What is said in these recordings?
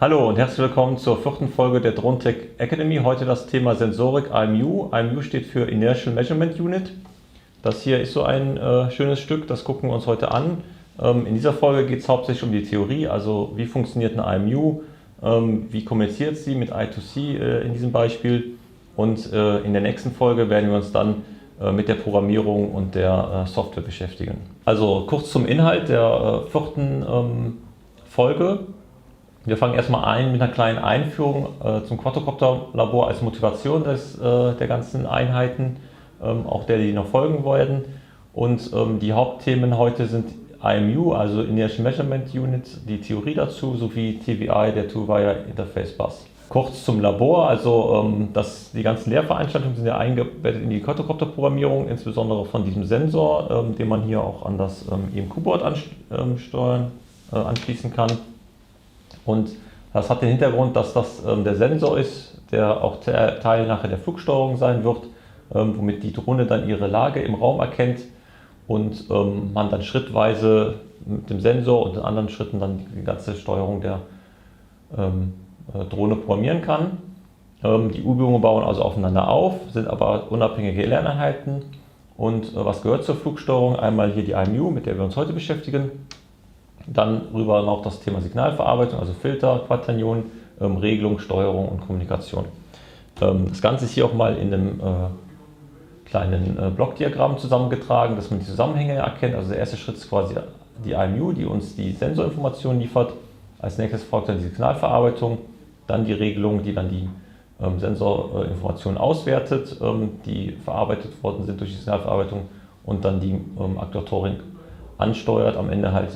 Hallo und herzlich willkommen zur 4. Folge der Drontech Academy. Heute das Thema Sensorik IMU. IMU steht für Inertial Measurement Unit. Das hier ist so ein schönes Stück, das gucken wir uns heute an. In dieser Folge geht es hauptsächlich um die Theorie, also wie funktioniert eine IMU, wie kommuniziert sie mit I2C in diesem Beispiel. Und in der nächsten Folge werden wir uns dann mit der Programmierung und der Software beschäftigen. Also kurz zum Inhalt der 4. Folge. Wir fangen erstmal an mit einer kleinen Einführung zum Quadrocopter-Labor als Motivation der ganzen Einheiten, auch der, die noch folgen werden. Und die Hauptthemen heute sind IMU, also Inertial Measurement Unit, die Theorie dazu, sowie TVI, der Two-Wire Interface Bus. Kurz zum Labor, also die ganzen Lehrveranstaltungen sind ja eingebettet in die Quadrocopter-Programmierung, insbesondere von diesem Sensor, den man hier auch an das EMQ-Board anschließen kann. Und das hat den Hintergrund, dass das der Sensor ist, der auch Teil nachher der Flugsteuerung sein wird, womit die Drohne dann ihre Lage im Raum erkennt und man dann schrittweise mit dem Sensor und in anderen Schritten dann die ganze Steuerung der Drohne programmieren kann. Die Übungen bauen also aufeinander auf, sind aber unabhängige Lerneinheiten. Und was gehört zur Flugsteuerung? Einmal hier die IMU, mit der wir uns heute beschäftigen. Dann rüber noch das Thema Signalverarbeitung, also Filter, Quaternionen, Regelung, Steuerung und Kommunikation. Das Ganze ist hier auch mal in einem kleinen Blockdiagramm zusammengetragen, dass man die Zusammenhänge erkennt. Also der erste Schritt ist quasi die IMU, die uns die Sensorinformationen liefert. Als nächstes folgt dann die Signalverarbeitung, dann die Regelung, die dann die Sensorinformationen auswertet, die verarbeitet worden sind durch die Signalverarbeitung und dann die Aktuatorik ansteuert. Am Ende halt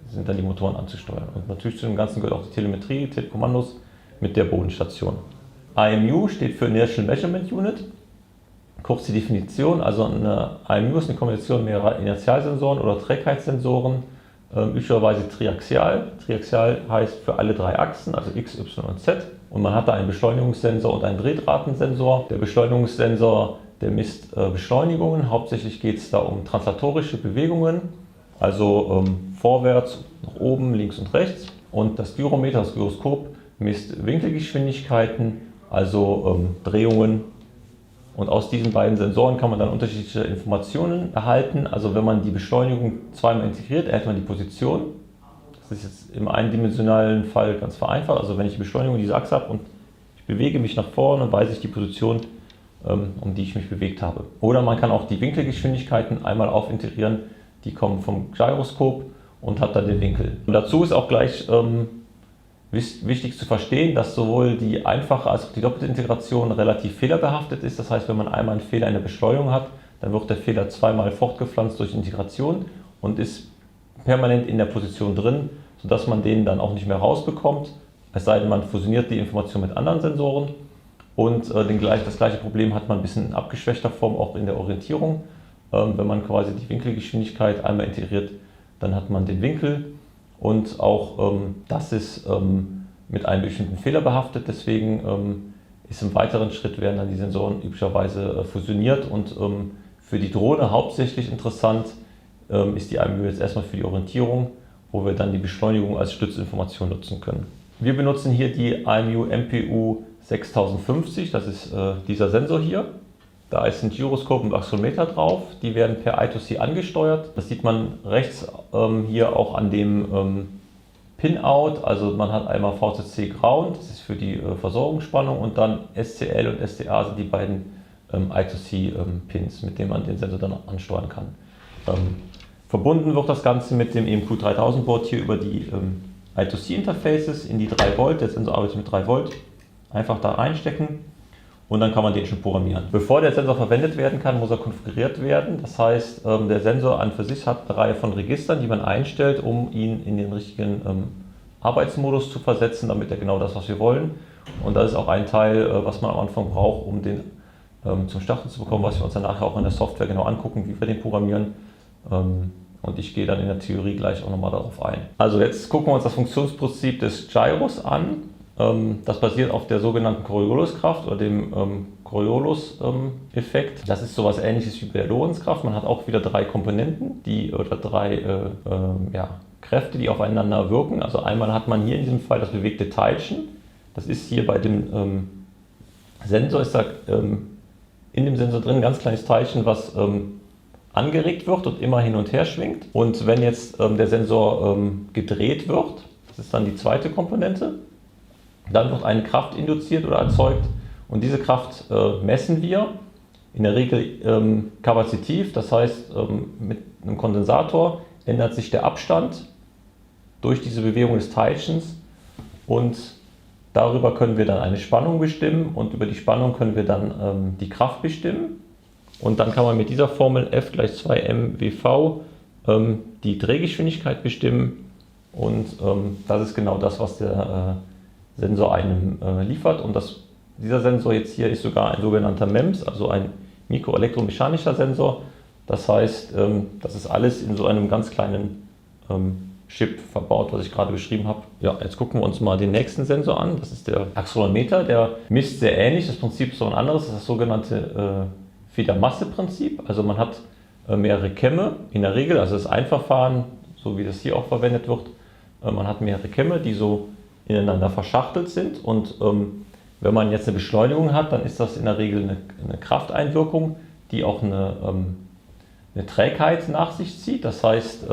sind dann die Motoren anzusteuern. Und natürlich zu dem Ganzen gehört auch die Telemetrie, Telekommandos mit der Bodenstation. IMU steht für Inertial Measurement Unit. Kurz die Definition, also eine IMU ist eine Kombination mehrerer Inertialsensoren oder Trägheitssensoren, üblicherweise triaxial. Triaxial heißt für alle 3 Achsen, also X, Y und Z. Und man hat da einen Beschleunigungssensor und einen Drehdrahtensensor. Der Beschleunigungssensor, der misst Beschleunigungen. Hauptsächlich geht es da um translatorische Bewegungen, also vorwärts, nach oben, links und rechts. Und das Gyrometer, das Gyroskop, misst Winkelgeschwindigkeiten, also Drehungen. Und aus diesen beiden Sensoren kann man dann unterschiedliche Informationen erhalten. Also wenn man die Beschleunigung zweimal integriert, erhält man die Position. Das ist jetzt im eindimensionalen Fall ganz vereinfacht. Also wenn ich die Beschleunigung dieser Achse habe und ich bewege mich nach vorne, weiß ich die Position, um die ich mich bewegt habe. Oder man kann auch die Winkelgeschwindigkeiten einmal aufintegrieren. Die kommen vom Gyroskop und hat dann den Winkel. Und dazu ist auch gleich wichtig zu verstehen, dass sowohl die einfache als auch die doppelte Integration relativ fehlerbehaftet ist. Das heißt, wenn man einmal einen Fehler in der Beschleunigung hat, dann wird der Fehler zweimal fortgepflanzt durch Integration und ist permanent in der Position drin, sodass man den dann auch nicht mehr rausbekommt, es sei denn, man fusioniert die Information mit anderen Sensoren. Und das gleiche Problem hat man ein bisschen in abgeschwächter Form auch in der Orientierung. Wenn man quasi die Winkelgeschwindigkeit einmal integriert, dann hat man den Winkel. Und auch das ist mit einem bestimmten Fehler behaftet, deswegen ist im weiteren Schritt werden dann die Sensoren üblicherweise fusioniert und für die Drohne hauptsächlich interessant ist die IMU jetzt erstmal für die Orientierung, wo wir dann die Beschleunigung als Stützinformation nutzen können. Wir benutzen hier die IMU MPU 6050, das ist dieser Sensor hier. Da ist ein Gyroskop und Accelerometer drauf, die werden per I2C angesteuert. Das sieht man rechts hier auch an dem Pinout, also man hat einmal VCC Ground, das ist für die Versorgungsspannung, und dann SCL und SCA sind die beiden I2C Pins, mit denen man den Sensor dann ansteuern kann. Verbunden wird das Ganze mit dem EMQ 3000 Board hier über die I2C Interfaces in die 3 Volt, der Sensor arbeitet mit 3 Volt, einfach da reinstecken. Und dann kann man den schon programmieren. Bevor der Sensor verwendet werden kann, muss er konfiguriert werden. Das heißt, der Sensor an für sich hat eine Reihe von Registern, die man einstellt, um ihn in den richtigen Arbeitsmodus zu versetzen, damit er genau das, was wir wollen. Und das ist auch ein Teil, was man am Anfang braucht, um den zum Starten zu bekommen, was wir uns dann nachher auch in der Software genau angucken, wie wir den programmieren. Und ich gehe dann in der Theorie gleich auch nochmal darauf ein. Also jetzt gucken wir uns das Funktionsprinzip des Gyros an. Das basiert auf der sogenannten Corioliskraft oder dem Coriolis-Effekt. Das ist sowas Ähnliches wie bei der Lorentzkraft. Man hat auch wieder 3 Komponenten, oder 3 Kräfte, die aufeinander wirken. Also einmal hat man hier in diesem Fall das bewegte Teilchen. Das ist hier bei dem Sensor, ist da in dem Sensor drin ein ganz kleines Teilchen, was angeregt wird und immer hin und her schwingt. Und wenn jetzt der Sensor gedreht wird, das ist dann die zweite Komponente, dann wird eine Kraft induziert oder erzeugt und diese Kraft messen wir, in der Regel kapazitiv, das heißt mit einem Kondensator ändert sich der Abstand durch diese Bewegung des Teilchens und darüber können wir dann eine Spannung bestimmen und über die Spannung können wir dann die Kraft bestimmen. Und dann kann man mit dieser Formel F = 2mV die Drehgeschwindigkeit bestimmen und das ist genau das, was der Sensor einem liefert. Und dieser Sensor jetzt hier ist sogar ein sogenannter MEMS, also ein mikroelektromechanischer Sensor. Das heißt, das ist alles in so einem ganz kleinen Chip verbaut, was ich gerade beschrieben habe. Ja, jetzt gucken wir uns mal den nächsten Sensor an. Das ist der Accelerometer, der misst sehr ähnlich. Das Prinzip ist so ein anderes, das ist das sogenannte Federmasse-Prinzip. Also man hat mehrere Kämme in der Regel, also das Einverfahren, so wie das hier auch verwendet wird. Man hat mehrere Kämme, die so ineinander verschachtelt sind und wenn man jetzt eine Beschleunigung hat, dann ist das in der Regel eine Krafteinwirkung, die auch eine Trägheit nach sich zieht. Das heißt,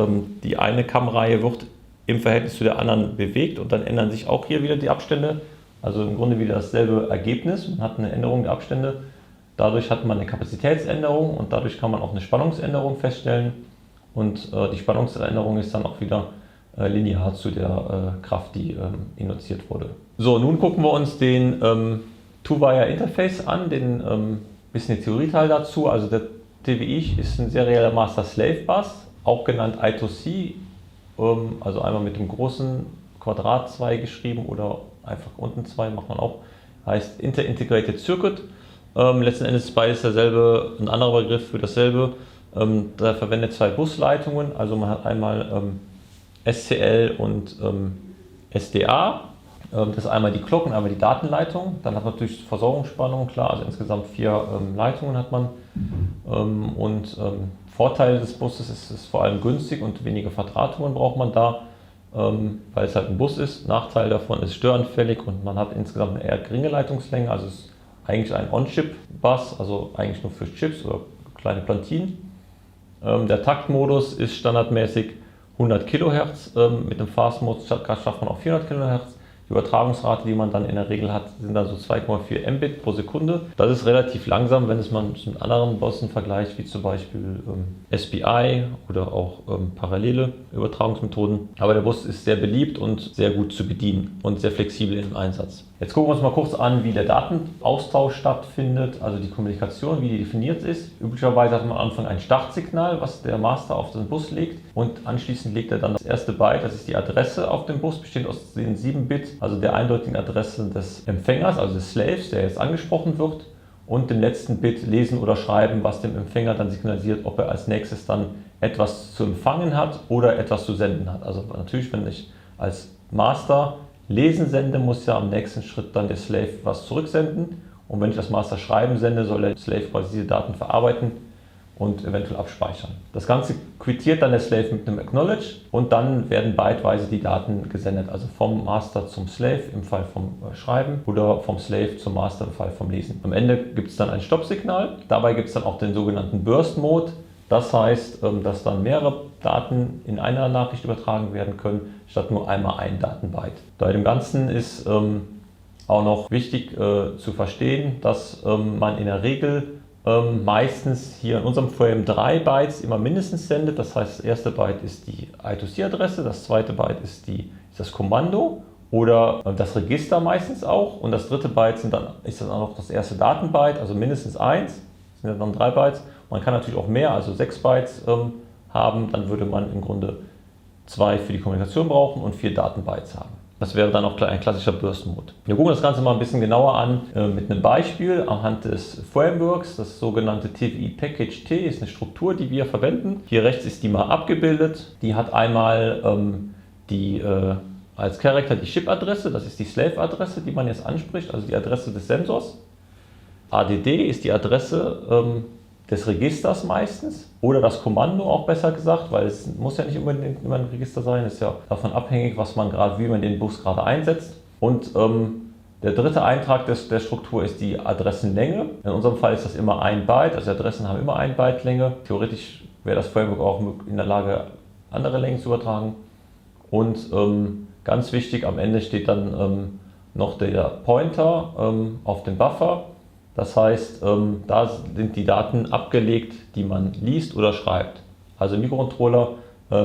die eine Kammreihe wird im Verhältnis zu der anderen bewegt und dann ändern sich auch hier wieder die Abstände. Also im Grunde wieder dasselbe Ergebnis. Man hat eine Änderung der Abstände. Dadurch hat man eine Kapazitätsänderung und dadurch kann man auch eine Spannungsänderung feststellen. Und die Spannungsänderung ist dann auch wieder linear zu der Kraft, die induziert wurde. So, nun gucken wir uns den Two-Wire Interface an, den bisschen die Theorieteil dazu. Also der TWI ist ein serieller Master-Slave-Bus, auch genannt I2C, also einmal mit dem großen Quadrat 2 geschrieben oder einfach unten 2 macht man auch, heißt Inter-Integrated Circuit. Letzten Endes ist beides derselbe, ein anderer Begriff für dasselbe. Da verwendet zwei Busleitungen, also man hat einmal SCL und SDA. Das ist einmal die Clock und einmal die Datenleitung. Dann hat man natürlich Versorgungsspannung, klar, also insgesamt 4 Leitungen hat man. Vorteil des Busses ist es vor allem günstig und wenige Verdrahtungen braucht man da, weil es halt ein Bus ist. Nachteil davon ist störanfällig und man hat insgesamt eine eher geringe Leitungslänge. Also es ist eigentlich ein On-Chip-Bus, also eigentlich nur für Chips oder kleine Plantinen. Der Taktmodus ist standardmäßig 100 kHz, mit dem Fast-Mode schafft man auch 400 kHz. Die Übertragungsrate, die man dann in der Regel hat, sind dann so 2,4 Mbit pro Sekunde. Das ist relativ langsam, wenn es man mit anderen Bussen vergleicht, wie zum Beispiel SPI oder auch parallele Übertragungsmethoden. Aber der Bus ist sehr beliebt und sehr gut zu bedienen und sehr flexibel im Einsatz. Jetzt gucken wir uns mal kurz an, wie der Datenaustausch stattfindet, also die Kommunikation, wie die definiert ist. Üblicherweise hat man am Anfang ein Startsignal, was der Master auf den Bus legt und anschließend legt er dann das erste Byte, das ist die Adresse auf dem Bus, besteht aus den 7 Bit, also der eindeutigen Adresse des Empfängers, also des Slaves, der jetzt angesprochen wird, und dem letzten Bit lesen oder schreiben, was dem Empfänger dann signalisiert, ob er als nächstes dann etwas zu empfangen hat oder etwas zu senden hat. Also natürlich, wenn ich als Master lesen sende, muss ja am nächsten Schritt dann der Slave was zurücksenden. Und wenn ich das Master schreiben sende, soll der Slave quasi diese Daten verarbeiten und eventuell abspeichern. Das Ganze quittiert dann der Slave mit einem Acknowledge und dann werden byteweise die Daten gesendet, also vom Master zum Slave im Fall vom Schreiben oder vom Slave zum Master im Fall vom Lesen. Am Ende gibt es dann ein Stoppsignal, dabei gibt es dann auch den sogenannten Burst Mode. Das heißt, dass dann mehrere Daten in einer Nachricht übertragen werden können, statt nur einmal ein Datenbyte. Bei dem Ganzen ist auch noch wichtig zu verstehen, dass man in der Regel meistens hier in unserem Frame 3 Bytes immer mindestens sendet. Das heißt, das erste Byte ist die I2C-Adresse, das zweite Byte ist das Kommando oder das Register meistens auch und das dritte Byte ist dann auch noch das erste Datenbyte, also mindestens 1, sind ja dann 3 Bytes. Man kann natürlich auch mehr, also 6 Bytes haben, dann würde man im Grunde 2 für die Kommunikation brauchen und 4 Datenbytes haben. Das wäre dann auch ein klassischer Burst Mode. Wir gucken das Ganze mal ein bisschen genauer an mit einem Beispiel anhand des Frameworks. Das sogenannte TWI Package T ist eine Struktur, die wir verwenden. Hier rechts ist die mal abgebildet. Die hat einmal als Charakter die Chip-Adresse, das ist die Slave-Adresse, die man jetzt anspricht, also die Adresse des Sensors. ADD ist die Adresse des Registers meistens oder das Kommando auch besser gesagt, weil es muss ja nicht unbedingt immer ein Register sein, ist ja davon abhängig, wie man den Bus gerade einsetzt. Und der dritte Eintrag der Struktur ist die Adressenlänge. In unserem Fall ist das immer 1 Byte, also Adressen haben immer 1 Byte Länge. Theoretisch wäre das Framework auch in der Lage, andere Längen zu übertragen. Und ganz wichtig, am Ende steht dann noch der Pointer auf den Buffer. Das heißt, da sind die Daten abgelegt, die man liest oder schreibt. Also im Mikrocontroller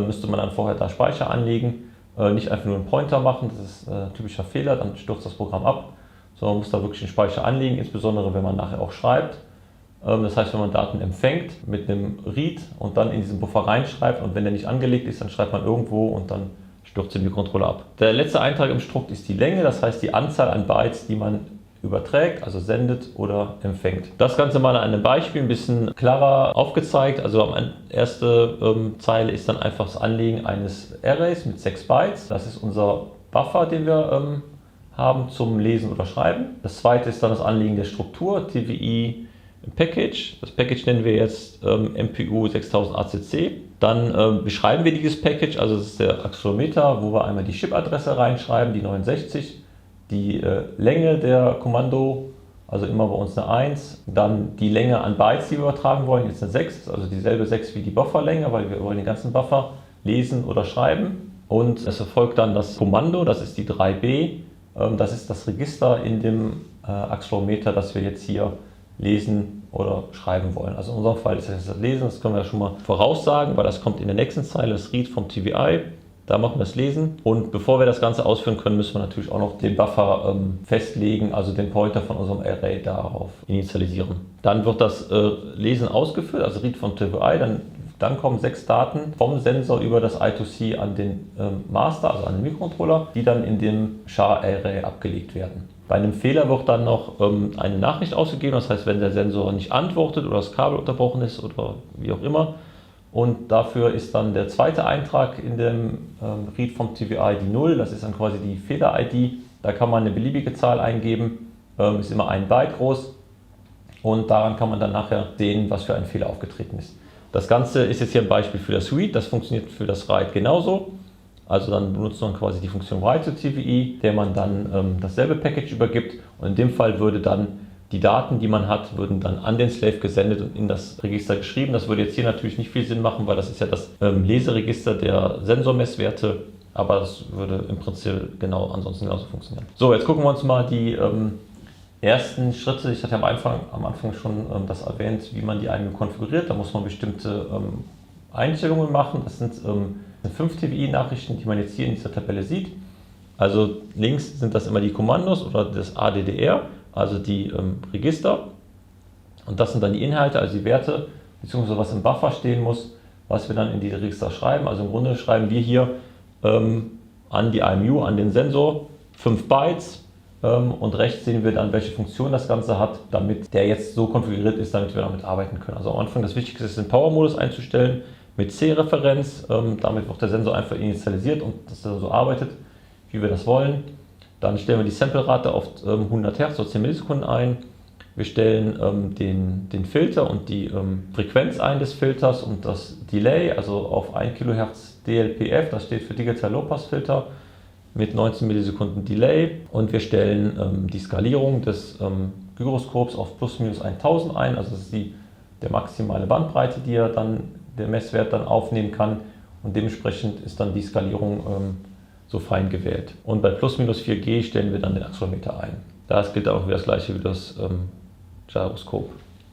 müsste man dann vorher da Speicher anlegen, nicht einfach nur einen Pointer machen, das ist ein typischer Fehler, dann stürzt das Programm ab, sondern man muss da wirklich einen Speicher anlegen, insbesondere wenn man nachher auch schreibt. Das heißt, wenn man Daten empfängt mit einem Read und dann in diesen Buffer reinschreibt und wenn der nicht angelegt ist, dann schreibt man irgendwo und dann stürzt der Mikrocontroller ab. Der letzte Eintrag im Strukt ist die Länge, das heißt die Anzahl an Bytes, die man überträgt, also sendet oder empfängt. Das Ganze mal an einem Beispiel ein bisschen klarer aufgezeigt. Also erste Zeile ist dann einfach das Anlegen eines Arrays mit 6 Bytes. Das ist unser Buffer, den wir haben zum Lesen oder Schreiben. Das zweite ist dann das Anlegen der Struktur, TWI Package. Das Package nennen wir jetzt MPU 6000 ACC. Dann beschreiben wir dieses Package, also das ist der Accelerometer, wo wir einmal die Chip-Adresse reinschreiben, die 69. Die Länge der Kommando, also immer bei uns eine 1, dann die Länge an Bytes, die wir übertragen wollen, jetzt eine 6, also dieselbe 6 wie die Bufferlänge, weil wir wollen den ganzen Buffer lesen oder schreiben. Und es erfolgt dann das Kommando, das ist die 3B, das ist das Register in dem Accelerometer, das wir jetzt hier lesen oder schreiben wollen. Also in unserem Fall ist das Lesen, das können wir schon mal voraussagen, weil das kommt in der nächsten Zeile, das Read vom TWI. Da machen wir das Lesen und bevor wir das Ganze ausführen können, müssen wir natürlich auch noch den Buffer festlegen, also den Pointer von unserem Array darauf initialisieren. Dann wird das Lesen ausgeführt, also Read von TWI, dann kommen 6 Daten vom Sensor über das I2C an den Master, also an den Mikrocontroller, die dann in dem SHA-Array abgelegt werden. Bei einem Fehler wird dann noch eine Nachricht ausgegeben, das heißt, wenn der Sensor nicht antwortet oder das Kabel unterbrochen ist oder wie auch immer, und dafür ist dann der zweite Eintrag in dem Read vom TWI die 0, das ist dann quasi die Fehler-ID. Da kann man eine beliebige Zahl eingeben, ist immer 1 Byte groß und daran kann man dann nachher sehen, was für ein Fehler aufgetreten ist. Das Ganze ist jetzt hier ein Beispiel für das Read, das funktioniert für das Write genauso. Also dann benutzt man quasi die Funktion Write to TWI, der man dann dasselbe Package übergibt und in dem Fall würde dann die Daten, die man hat, würden dann an den Slave gesendet und in das Register geschrieben. Das würde jetzt hier natürlich nicht viel Sinn machen, weil das ist ja das Leseregister der Sensormesswerte, aber das würde im Prinzip ansonsten genauso funktionieren. So, jetzt gucken wir uns mal die ersten Schritte. Ich hatte am Anfang schon das erwähnt, wie man die IMU konfiguriert. Da muss man bestimmte Einstellungen machen. Das sind 5 TWI-Nachrichten, die man jetzt hier in dieser Tabelle sieht. Also links sind das immer die Kommandos oder das ADDR. Also die Register und das sind dann die Inhalte, also die Werte, beziehungsweise was im Buffer stehen muss, was wir dann in die Register schreiben. Also im Grunde schreiben wir hier an die IMU, an den Sensor 5 Bytes und rechts sehen wir dann, welche Funktion das Ganze hat, damit der jetzt so konfiguriert ist, damit wir damit arbeiten können. Also am Anfang das Wichtigste ist, den Power-Modus einzustellen mit C-Referenz. Damit wird der Sensor einfach initialisiert und dass er so arbeitet, wie wir das wollen. Dann stellen wir die Sample-Rate auf 100 Hertz oder 10 Millisekunden ein. Wir stellen den Filter und die Frequenz ein des Filters und das Delay, also auf 1 kHz DLPF, das steht für Digital Low Pass Filter mit 19 Millisekunden Delay. Und wir stellen die Skalierung des Gyroskops auf plus minus 1000 ein, also das ist der maximale Bandbreite, die der Messwert dann aufnehmen kann und dementsprechend ist dann die Skalierung so fein gewählt. Und bei plus minus 4G stellen wir dann den Accelerometer ein. Das gilt auch wieder das gleiche wie das Gyroskop.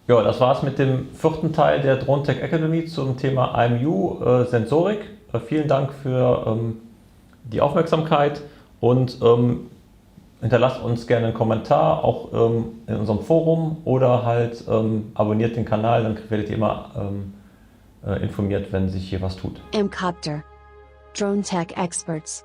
Ja, das war es mit dem 4. Teil der Drontech Academy zum Thema IMU Sensorik. Vielen Dank für die Aufmerksamkeit und hinterlasst uns gerne einen Kommentar, auch in unserem Forum oder halt abonniert den Kanal, dann werdet ihr immer informiert, wenn sich hier was tut. Mcopter. Drone Tech Experts.